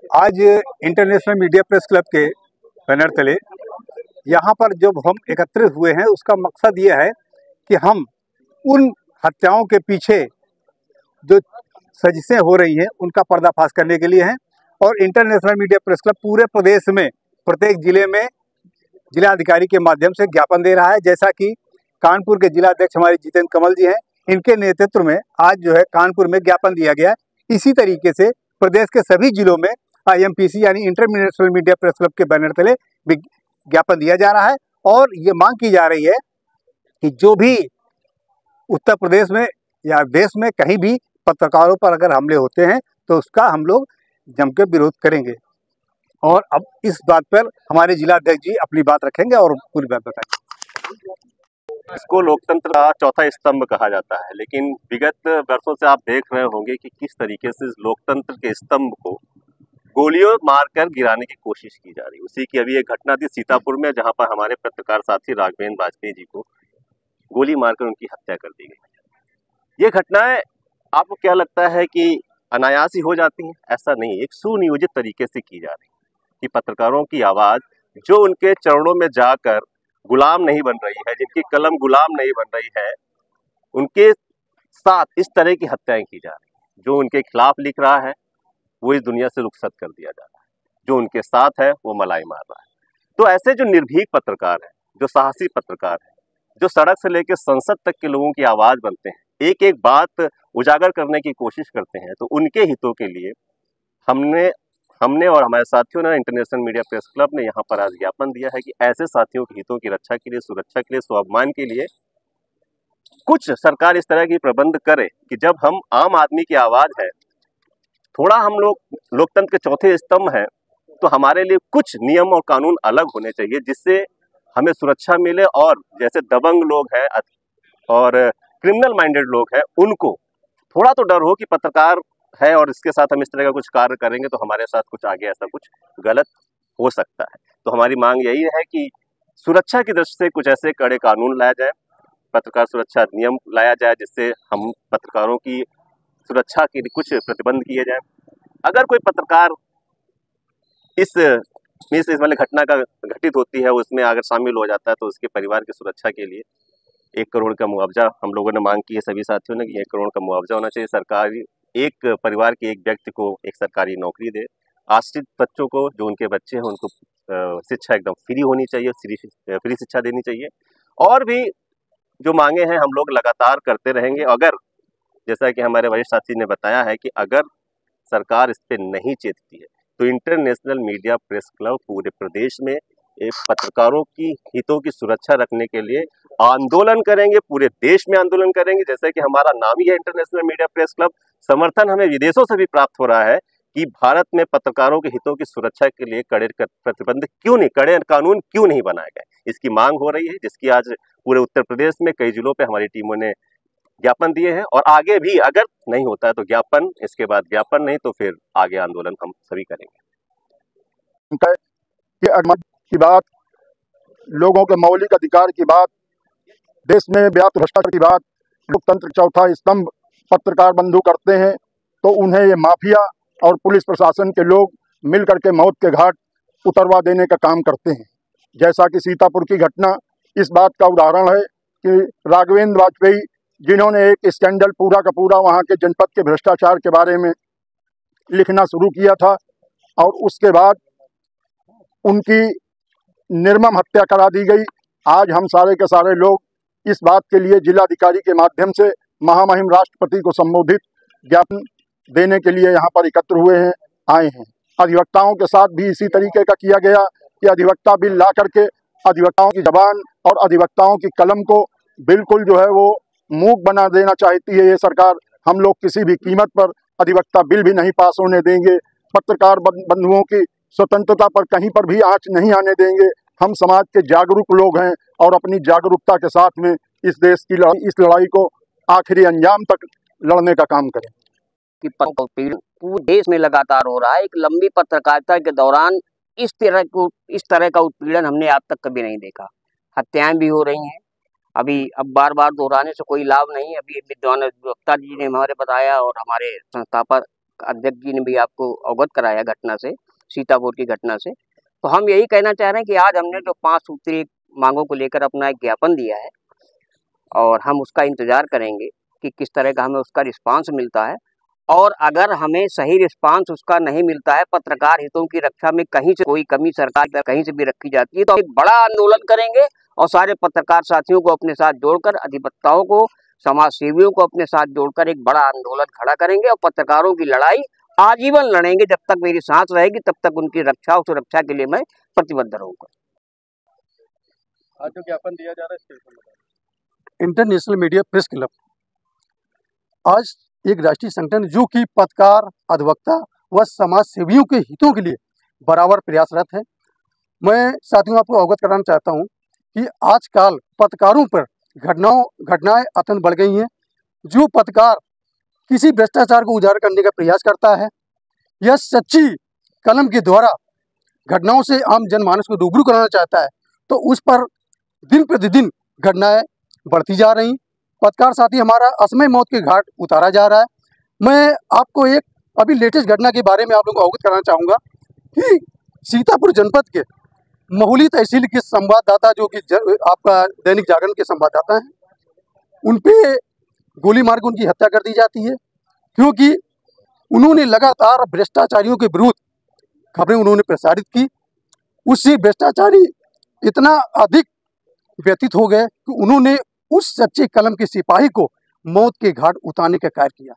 आज international media press club के banner तले यहाँ पर जब हम एकत्रित हुए हैं, उसका मकसद ये है कि हम उन हत्याओं के पीछे जो साजिशें हो रही हैं उनका पर्दाफाश करने के लिए हैं। और इंटरनेशनल मीडिया प्रेस क्लब पूरे प्रदेश में प्रत्येक जिले में जिलाधिकारी के माध्यम से ज्ञापन दे रहा है। जैसा कि कानपुर के जिला अध्यक्ष हमारे जितेंद्र कमल जी हैं, इनके नेतृत्व में आज जो है कानपुर में ज्ञापन दिया गया है। इसी तरीके से प्रदेश के सभी जिलों में IMPC यानी इंटरनेशनल मीडिया प्रेस क्लब के बैनर तले ज्ञापन दिया जा रहा है। और ये मांग की जा रही है कि जो भी उत्तर प्रदेश में या देश में कहीं भी पत्रकारों पर अगर हमले होते हैं तो उसका हम लोग जम के विरोध करेंगे। और अब इस बात पर हमारे जिला अध्यक्ष जी अपनी बात रखेंगे और पूरी बात बताएंगे। इसको लोकतंत्र का चौथा स्तंभ कहा जाता है, लेकिन विगत वर्षों से आप देख रहे होंगे कि किस तरीके से इस लोकतंत्र के स्तंभ को गोलियों मारकर गिराने की कोशिश की जा रही है। उसी की अभी एक घटना थी सीतापुर में, जहां पर हमारे पत्रकार साथी राघवेंद्र वाजपेयी जी को गोली मारकर उनकी हत्या कर दी गई। ये घटनाएं आपको क्या लगता है कि अनायास ही हो जाती हैं? ऐसा नहीं, एक सुनियोजित तरीके से की जा रही है कि पत्रकारों की आवाज जो उनके चरणों में जाकर गुलाम नहीं बन रही है, जिनकी कलम गुलाम नहीं बन रही है, उनके साथ इस तरह की हत्याएं की जा रही है। जो उनके खिलाफ लिख रहा है वो इस दुनिया से रुखसत कर दिया जा रहा है, जो उनके साथ है वो मलाई मार रहा है। तो ऐसे जो निर्भीक पत्रकार हैं, जो साहसी पत्रकार हैं, जो सड़क से लेकर संसद तक के लोगों की आवाज बनते हैं, एक एक बात उजागर करने की कोशिश करते हैं, तो उनके हितों के लिए हमने और हमारे साथियों ने इंटरनेशनल मीडिया प्रेस क्लब ने यहाँ पर आज ज्ञापन दिया है कि ऐसे साथियों के हितों की रक्षा के लिए, सुरक्षा के लिए, स्वाभिमान के लिए कुछ सरकार इस तरह की प्रबंध करे कि जब हम आम आदमी की आवाज है, थोड़ा हम लोग लोकतंत्र के चौथे स्तंभ हैं, तो हमारे लिए कुछ नियम और कानून अलग होने चाहिए जिससे हमें सुरक्षा मिले। और जैसे दबंग लोग हैं और क्रिमिनल माइंडेड लोग हैं, उनको थोड़ा तो डर हो कि पत्रकार है और इसके साथ हम इस तरह का कुछ कार्य करेंगे तो हमारे साथ कुछ आगे ऐसा कुछ गलत हो सकता है। तो हमारी मांग यही है कि सुरक्षा की दृष्टि से कुछ ऐसे कड़े कानून लाया जाए, पत्रकार सुरक्षा अधिनियम लाया जाए, जिससे हम पत्रकारों की सुरक्षा के लिए कुछ प्रतिबंध किए जाए। अगर कोई पत्रकार इस वाले घटना का घटित होती है उसमें अगर शामिल हो जाता है तो उसके परिवार की सुरक्षा के लिए 1 करोड़ का मुआवजा हम लोगों ने मांग की है सभी साथियों ने कि 1 करोड़ का मुआवजा होना चाहिए। सरकारी एक परिवार के एक व्यक्ति को एक सरकारी नौकरी दे। आश्रित बच्चों को, जो उनके बच्चे हैं, उनको शिक्षा एकदम फ्री होनी चाहिए, फ्री शिक्षा देनी चाहिए। और भी जो मांगे हैं हम लोग लगातार करते रहेंगे। अगर जैसा कि हमारे वरिष्ठ साथी ने बताया है कि अगर सरकार इस पर नहीं चेतती है तो इंटरनेशनल मीडिया प्रेस क्लब पूरे प्रदेश में एक पत्रकारों की हितों की सुरक्षा रखने के लिए आंदोलन करेंगे, पूरे देश में आंदोलन करेंगे। जैसे कि हमारा नाम ही है इंटरनेशनल मीडिया प्रेस क्लब, समर्थन हमें विदेशों से भी प्राप्त हो रहा है कि भारत में पत्रकारों के हितों की सुरक्षा के लिए कड़े प्रतिबंध क्यों नहीं, कड़े कानून क्यों नहीं बनाए गए, इसकी मांग हो रही है, जिसकी आज पूरे उत्तर प्रदेश में कई जिलों पे हमारी टीमों ने ज्ञापन दिए हैं। और आगे भी अगर नहीं होता है तो ज्ञापन, इसके बाद ज्ञापन नहीं तो फिर आगे आंदोलन हम सभी करेंगे। की बात, लोगों के मौलिक अधिकार की बात, देश में व्याप्त भ्रष्टाचार की बात, लोकतंत्र चौथा स्तंभ पत्रकार बंधु करते हैं तो उन्हें ये माफिया और पुलिस प्रशासन के लोग मिलकर के मौत के घाट उतरवा देने का काम करते हैं। जैसा कि सीतापुर की घटना इस बात का उदाहरण है कि राघवेंद्र वाजपेयी, जिन्होंने एक स्कैंडल पूरा का पूरा वहाँ के जनपद के भ्रष्टाचार के बारे में लिखना शुरू किया था और उसके बाद उनकी निर्मम हत्या करा दी गई। आज हम सारे के सारे लोग इस बात के लिए जिलाधिकारी के माध्यम से महामहिम राष्ट्रपति को संबोधित ज्ञापन देने के लिए यहाँ पर एकत्र हुए हैं, आए हैं। अधिवक्ताओं के साथ भी इसी तरीके का किया गया कि अधिवक्ता बिल ला करके अधिवक्ताओं की जबान और अधिवक्ताओं की कलम को बिल्कुल जो है वो मूक बना देना चाहती है ये सरकार। हम लोग किसी भी कीमत पर अधिवक्ता बिल भी नहीं पास होने देंगे। पत्रकार बंधुओं की स्वतंत्रता पर कहीं पर भी आंच नहीं आने देंगे। हम समाज के जागरूक लोग हैं और अपनी जागरूकता के साथ में इस देश की इस लड़ाई को आखिरी अंजाम तक लड़ने का काम करें। कि पूरे देश में लगातार हो रहा है। एक लंबी पत्रकारिता के दौरान इस तरह का उत्पीड़न हमने आज तक कभी नहीं देखा। हत्याएं भी हो रही हैं। अब बार बार दोहराने से कोई लाभ नहीं। अभी विद्वान अधिवक्ता जी ने हमारे बताया और हमारे संस्थापक अध्यक्ष जी ने भी आपको अवगत कराया घटना से, सीतापुर की घटना से। तो हम यही कहना चाह रहे हैं कि आज हमने जो 5 सूत्रीय मांगों को लेकर अपना एक ज्ञापन दिया है और हम उसका इंतजार करेंगे कि किस तरह का हमें उसका रिस्पांस मिलता है। और अगर हमें सही रिस्पांस उसका नहीं मिलता है, पत्रकार हितों की रक्षा में कहीं से कोई कमी सरकार कहीं से भी रखी जाती है, तो हम एक बड़ा आंदोलन करेंगे और सारे पत्रकार साथियों को अपने साथ जोड़कर, अधिवक्ताओं को, समाज सेवियों को अपने साथ जोड़कर एक बड़ा आंदोलन खड़ा करेंगे और पत्रकारों की लड़ाई आजीवन लड़ेंगे। जब तक मेरी सांस रहेगी तब तक उनकी रक्षा और सुरक्षा के लिए मैं प्रतिबद्ध रहूंगा। आज जो ज्ञापन दिया जा रहा है इंटरनेशनल मीडिया प्रेस क्लब आज एक राष्ट्रीय संगठन जो कि पत्रकार, अधिवक्ता व समाज सेवियों के हितों के लिए बराबर प्रयासरत है। मैं साथियों आपको अवगत कराना चाहता हूं कि आजकल पत्रकारों पर घटनाएं अत्यंत बढ़ गई हैं। जो पत्रकार किसी भ्रष्टाचार को उजागर करने का प्रयास करता है या सच्ची कलम के द्वारा घटनाओं से आम जनमानस को रूबरू कराना चाहता है, तो उस पर दिन प्रतिदिन घटनाएं बढ़ती जा रही। पत्रकार साथी हमारा असमय मौत के घाट उतारा जा रहा है। मैं आपको एक अभी लेटेस्ट घटना के बारे में आप लोगों को अवगत कराना चाहूँगा कि सीतापुर जनपद के महुली तहसील के संवाददाता, जो कि आपका दैनिक जागरण के संवाददाता हैं, उन पे गोली मार के उनकी हत्या कर दी जाती है, क्योंकि उन्होंने लगातार भ्रष्टाचारियों के विरुद्ध खबरें उन्होंने प्रसारित की। उससे भ्रष्टाचारी इतना अधिक व्यतीत हो गए कि उन्होंने उस सच्चे कलम के सिपाही को मौत के घाट उतारने का कार्य किया।